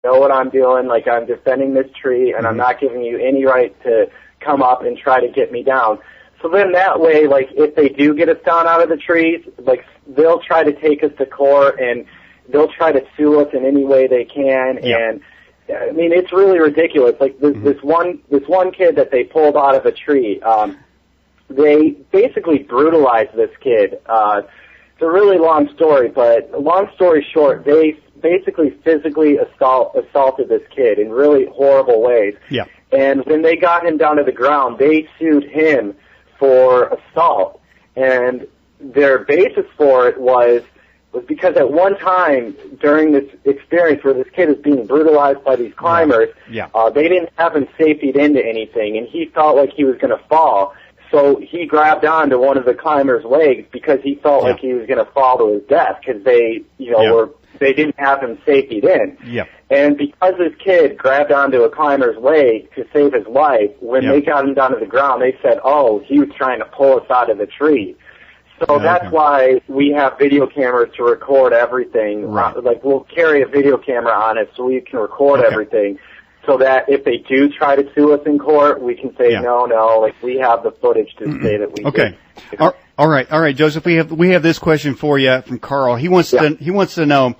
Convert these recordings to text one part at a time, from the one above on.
know what I'm doing. Like, I'm defending this tree, and I'm not giving you any right to come up and try to get me down. So then that way, like, if they do get us down out of the trees, like, they'll try to take us to court, and they'll try to sue us in any way they can. And I mean, it's really ridiculous. Like, this one kid that they pulled out of a tree, they basically brutalized this kid. It's a really long story, but long story short, they basically physically assaulted this kid in really horrible ways. Yeah. And when they got him down to the ground, they sued him for assault. And their basis for it was because at one time during this experience where this kid is being brutalized by these climbers, they didn't have him safetied into anything, and he felt like he was going to fall. So he grabbed onto one of the climbers' legs because he felt like he was going to fall to his death because they, they didn't have him safetied in. Yeah. And because this kid grabbed onto a climber's leg to save his life, when they got him down to the ground, they said, "Oh, he was trying to pull us out of the tree." So that's why we have video cameras to record everything. Right. Like, we'll carry a video camera on it so we can record everything. So that if they do try to sue us in court, we can say no. Like, we have the footage to say that we did. All right, Joseph. We have this question for you from Carl. He wants to know: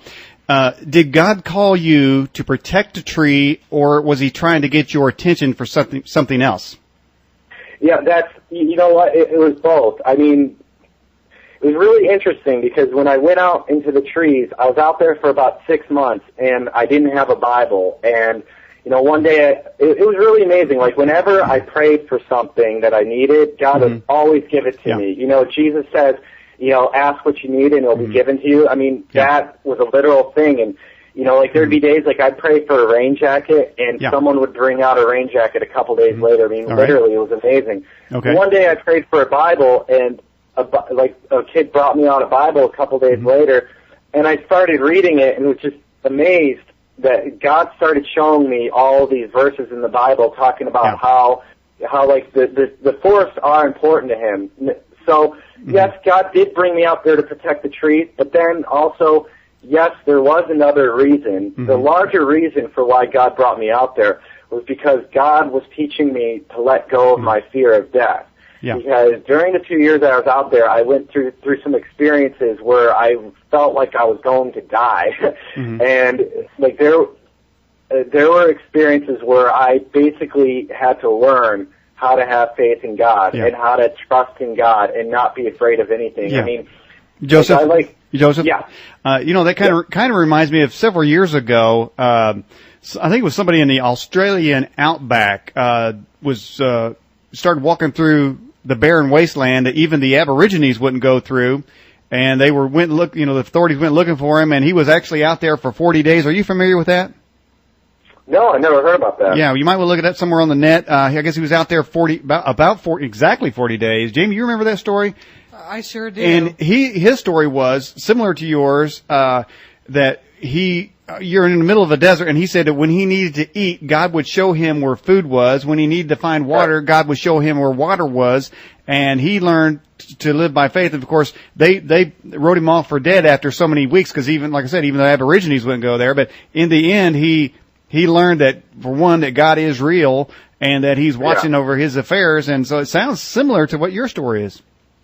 did God call you to protect a tree, or was He trying to get your attention for something else? Yeah, that's you know what? It was both. I mean, it was really interesting because when I went out into the trees, I was out there for about 6 months, and I didn't have a Bible. And one day, it was really amazing. Like, whenever I prayed for something that I needed, God would always give it to me. Jesus says, ask what you need and it'll be given to you. I mean, that was a literal thing. And, like, there'd be days, like, I'd pray for a rain jacket, and someone would bring out a rain jacket a couple days later. I mean, literally, it was amazing. Okay. One day I prayed for a Bible, and, a kid brought me out a Bible a couple days later, and I started reading it and was just amazed that God started showing me all these verses in the Bible talking about how like the forests are important to Him. So yes, God did bring me out there to protect the trees, but then also, yes, there was another reason. The larger reason for why God brought me out there was because God was teaching me to let go of my fear of death. Yeah. Because during the 2 years that I was out there, I went through some experiences where I felt like I was going to die. And like there were experiences where I basically had to learn how to have faith in God and how to trust in God and not be afraid of anything. I mean, Joseph, that kind of reminds me of several years ago. I think it was somebody in the Australian outback started walking through the barren wasteland that even the Aborigines wouldn't go through, and the authorities went looking for him, and he was actually out there for 40 days. Are you familiar with that? No, I never heard about that. Yeah, you might want to look it up somewhere on the net. I guess he was out there exactly 40 days. Jamie, you remember that story? I sure do. And his story was similar to yours, that you're in the middle of a desert, and he said that when he needed to eat, God would show him where food was. When he needed to find water, God would show him where water was, and he learned to live by faith. And of course, they wrote him off for dead after so many weeks, because even the Aborigines wouldn't go there. But in the end, he learned that, for one, that God is real and that He's watching over his affairs. And so it sounds similar to what your story is.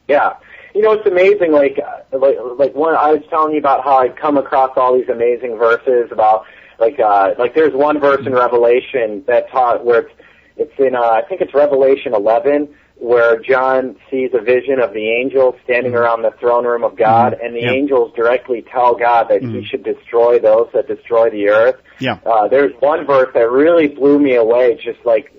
Yeah. It's amazing, like when I was telling you about how I'd come across all these amazing verses about, like there's one verse in Revelation that where it's in, I think it's Revelation 11, where John sees a vision of the angels standing around the throne room of God, and the angels directly tell God that He should destroy those that destroy the earth. Yeah. There's one verse that really blew me away, just like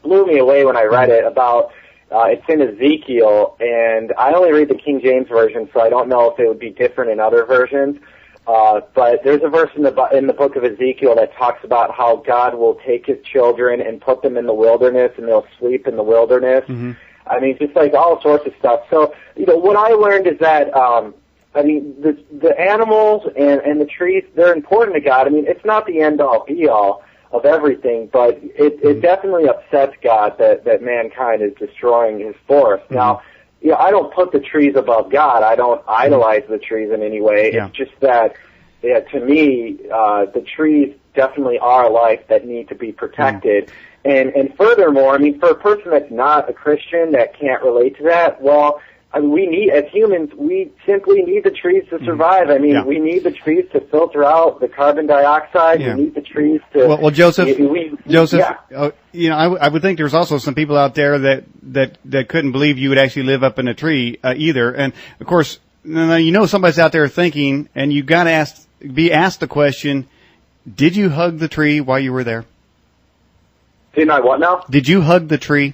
blew me away when I read it, about, it's in Ezekiel, and I only read the King James Version, so I don't know if it would be different in other versions. But there's a verse in the book of Ezekiel that talks about how God will take His children and put them in the wilderness, and they'll sleep in the wilderness. I mean, just like all sorts of stuff. So, what I learned is that, the animals and the trees, they're important to God. I mean, it's not the end-all, be-all of everything, but it definitely upsets God that mankind is destroying His forest. Now, I don't put the trees above God. I don't idolize the trees in any way. It's just that to me, the trees definitely are a life that need to be protected. And furthermore, I mean, for a person that's not a Christian that can't relate to that, well, I mean, we need, as humans, we simply need the trees to survive. I mean, we need the trees to filter out the carbon dioxide. We need the trees to... Well, Joseph, you know, I would think there's also some people out there that couldn't believe you would actually live up in a tree, either. And, of course, you know somebody's out there thinking, and you got to be asked the question, did you hug the tree while you were there? Did I what now? Did you hug the tree?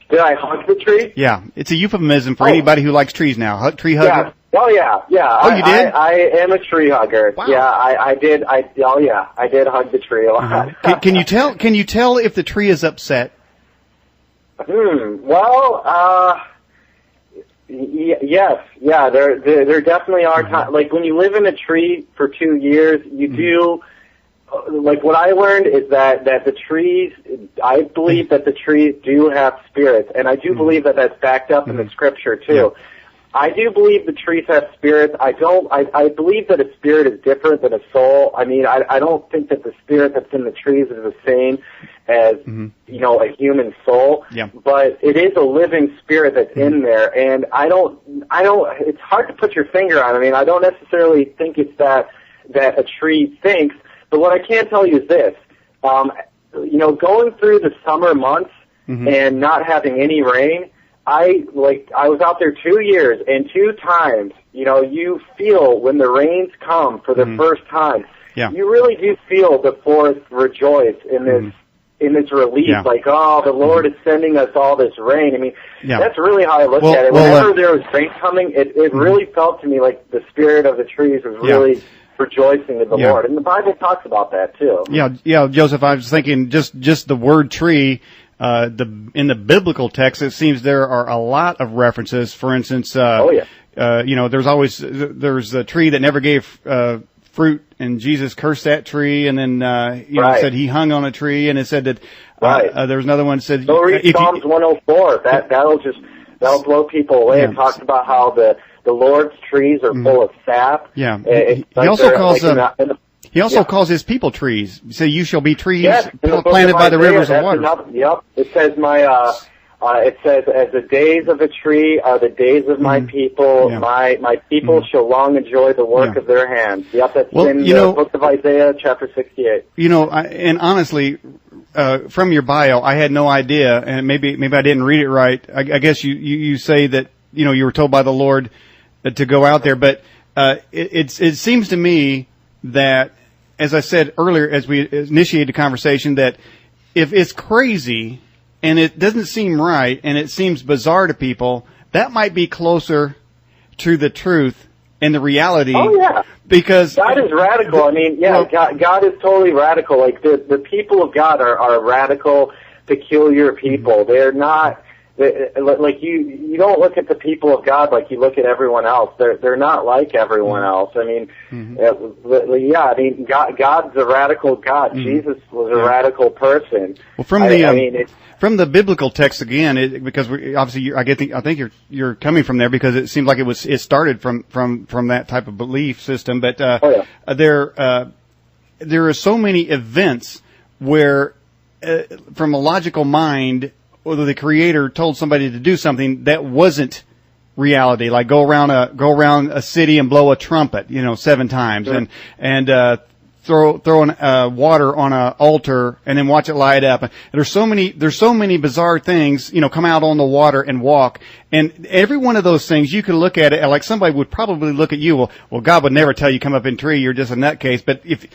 Did I hug the tree? Yeah, it's a euphemism for anybody who likes trees now. Tree hugger? Yeah. Oh, yeah. Oh, you did? I am a tree hugger. Wow. Yeah, I did. I did hug the tree a lot. Can you tell if the tree is upset? Well, yes. Yeah, there definitely are times. Like, when you live in a tree for 2 years, you do... Like, what I learned is that the trees, I believe that the trees do have spirits, and I do believe that that's backed up in the scripture, too. I do believe the trees have spirits. I believe that a spirit is different than a soul. I mean, I don't think that the spirit that's in the trees is the same as, you know, a human soul. Yeah. But it is a living spirit that's in there, and I don't, it's hard to put your finger on. I mean, I don't necessarily think it's that a tree thinks. But what I can tell you is this, you know, going through the summer months and not having any rain, I was out there 2 years, and 2 times, you know, you feel when the rains come for the first time, you really do feel the forest rejoice in this relief, like, oh, the Lord is sending us all this rain. I mean, that's really how I look at it. Whenever there was rain coming, it really felt to me like the spirit of the trees was really rejoicing in the Lord, and the Bible talks about that too. Yeah, Joseph. I was thinking just the word tree. In the biblical text, it seems there are a lot of references. For instance, you know, there's a tree that never gave fruit, and Jesus cursed that tree, and then you know, said he hung on a tree, and it said that there was another one that said. So read Psalms 104. That'll blow people away. It talks about how the Lord's trees are full of sap. Yeah. He also calls his people trees. He said, "You shall be trees planted by the rivers of water." It says as the days of a tree are the days of my people. My people shall long enjoy the work of their hands. Yep, that's in the book of Isaiah, chapter 68. You know, and honestly, from your bio, I had no idea, and maybe I didn't read it right. I guess you say that, you know, you were told by the Lord to go out there, but it seems to me that, as I said earlier, as we initiated the conversation, that if it's crazy and it doesn't seem right and it seems bizarre to people, that might be closer to the truth and the reality. Oh, yeah. Because God is radical. I mean, God is totally radical. Like, the people of God are radical, peculiar people. They're not... Like, you don't look at the people of God like you look at everyone else. They're not like everyone else. I mean, I mean, God's a radical God. Jesus was a radical person. Well, from the biblical text again, because obviously I think you're coming from there, because it seems like it started from that type of belief system. But there are so many events where, from a logical mind, whether the Creator told somebody to do something that wasn't reality, like go around a city and blow a trumpet, 7 times, and throw water on an altar and then watch it light up. There's so many bizarre things, come out on the water and walk. And every one of those things, you could look at it like somebody would probably look at you. Well, God would never tell you come up in tree. You're just a nutcase. But if